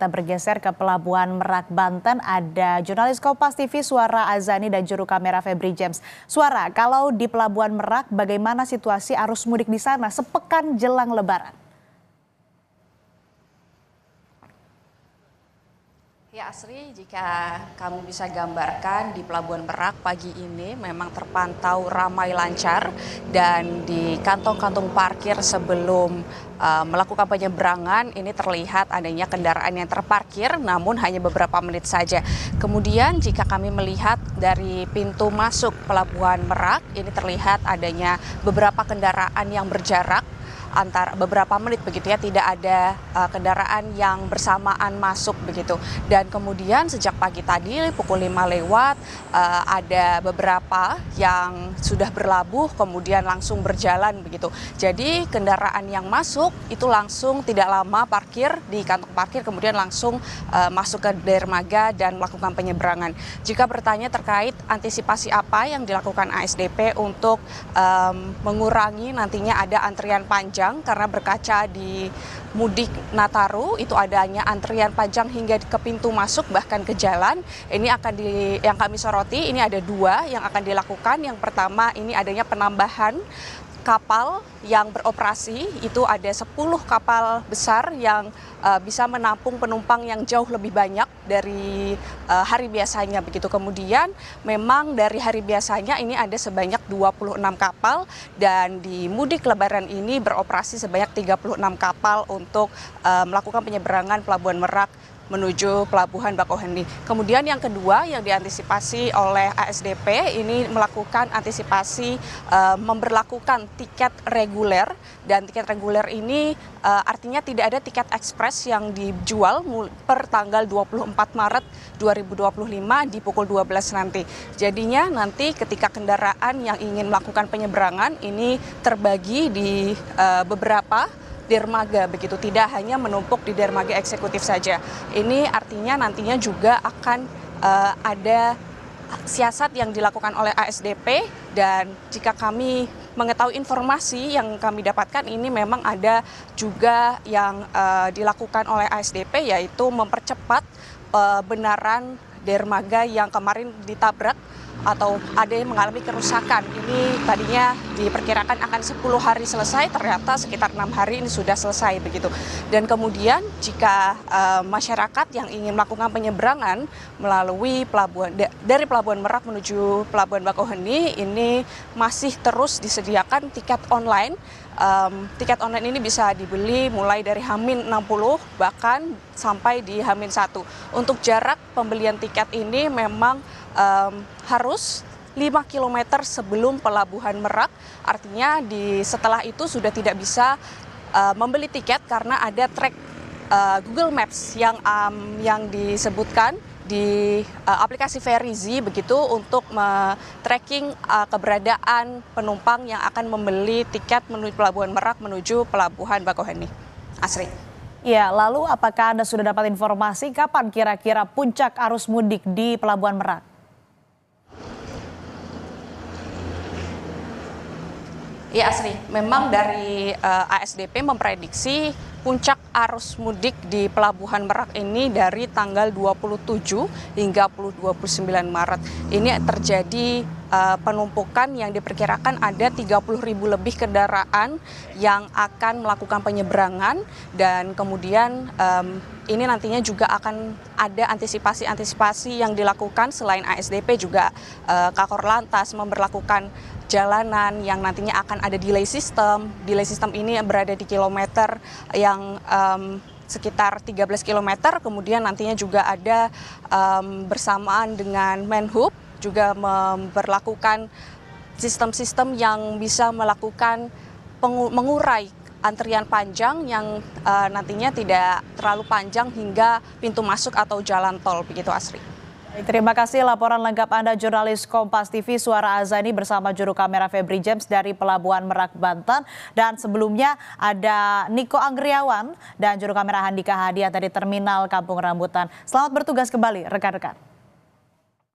Kita bergeser ke Pelabuhan Merak, Banten. Ada jurnalis Kompas TV Suara Azani dan juru kamera Febri James. Suara, kalau di Pelabuhan Merak, bagaimana situasi arus mudik di sana sepekan jelang Lebaran? Ya Asri, jika kamu bisa gambarkan di Pelabuhan Merak pagi ini memang terpantau ramai lancar dan di kantong-kantong parkir sebelum melakukan penyeberangan ini terlihat adanya kendaraan yang terparkir namun hanya beberapa menit saja. Kemudian jika kami melihat dari pintu masuk Pelabuhan Merak ini terlihat adanya beberapa kendaraan yang berjarak antara beberapa menit begitu ya, tidak ada kendaraan yang bersamaan masuk begitu. Dan kemudian sejak pagi tadi pukul 5 lewat ada beberapa yang sudah berlabuh kemudian langsung berjalan begitu. Jadi kendaraan yang masuk itu langsung tidak lama parkir di kantong parkir kemudian langsung masuk ke dermaga dan melakukan penyeberangan. Jika bertanya terkait antisipasi apa yang dilakukan ASDP untuk mengurangi nantinya ada antrian panjang karena berkaca di mudik Nataru itu adanya antrian panjang hingga ke pintu masuk bahkan ke jalan. Ini yang kami soroti ini ada dua yang akan dilakukan. Yang pertama ini adanya penambahan kapal yang beroperasi, itu ada 10 kapal besar yang bisa menampung penumpang yang jauh lebih banyak dari hari biasanya begitu. Kemudian memang dari hari biasanya ini ada sebanyak 26 kapal dan di mudik Lebaran ini beroperasi sebanyak 36 kapal untuk melakukan penyeberangan Pelabuhan Merak menuju Pelabuhan Bakauheni. Kemudian yang kedua yang diantisipasi oleh ASDP ini melakukan antisipasi memberlakukan tiket reguler, dan tiket reguler ini artinya tidak ada tiket ekspres yang dijual per tanggal 24 Maret 2025 di pukul 12 nanti. Jadinya nanti ketika kendaraan yang ingin melakukan penyeberangan ini terbagi di beberapa dermaga begitu, tidak hanya menumpuk di dermaga eksekutif saja. Ini artinya nantinya juga akan ada siasat yang dilakukan oleh ASDP, dan jika kami mengetahui informasi yang kami dapatkan ini memang ada juga yang dilakukan oleh ASDP, yaitu mempercepat benaran dermaga yang kemarin ditabrak atau ada yang mengalami kerusakan. Ini tadinya diperkirakan akan 10 hari selesai, ternyata sekitar 6 hari ini sudah selesai begitu. Dan kemudian jika masyarakat yang ingin melakukan penyeberangan melalui dari Pelabuhan Merak menuju Pelabuhan Bakauheni ini masih terus disediakan tiket online. Tiket online ini bisa dibeli mulai dari H-60 bahkan sampai di H-1. Untuk jarak pembelian tiket ini memang harus 5 km sebelum Pelabuhan Merak, artinya setelah itu sudah tidak bisa membeli tiket karena ada track Google Maps yang disebutkan di aplikasi Verizi begitu untuk tracking keberadaan penumpang yang akan membeli tiket menuju Pelabuhan Merak menuju Pelabuhan Bakauheni. Asri. Ya, lalu apakah Anda sudah dapat informasi kapan kira-kira puncak arus mudik di Pelabuhan Merak? Ya Asri, memang dari ASDP memprediksi puncak arus mudik di Pelabuhan Merak ini dari tanggal 27 hingga 29 Maret. Ini terjadi penumpukan yang diperkirakan ada 30.000 lebih kendaraan yang akan melakukan penyeberangan, dan kemudian ini nantinya juga akan ada antisipasi yang dilakukan selain ASDP juga Kakor Lantas memberlakukan jalanan yang nantinya akan ada delay system. Delay system ini berada di kilometer yang sekitar 13 km, kemudian nantinya juga ada bersamaan dengan Menhub juga memberlakukan sistem-sistem yang bisa melakukan mengurai antrian panjang yang nantinya tidak terlalu panjang hingga pintu masuk atau jalan tol begitu Asri. Terima kasih laporan lengkap Anda jurnalis Kompas TV Suara Azani bersama juru kamera Febri James dari Pelabuhan Merak, Banten. Dan sebelumnya ada Niko Anggriawan dan juru kamera Handika Hadiah dari Terminal Kampung Rambutan. Selamat bertugas kembali rekan-rekan.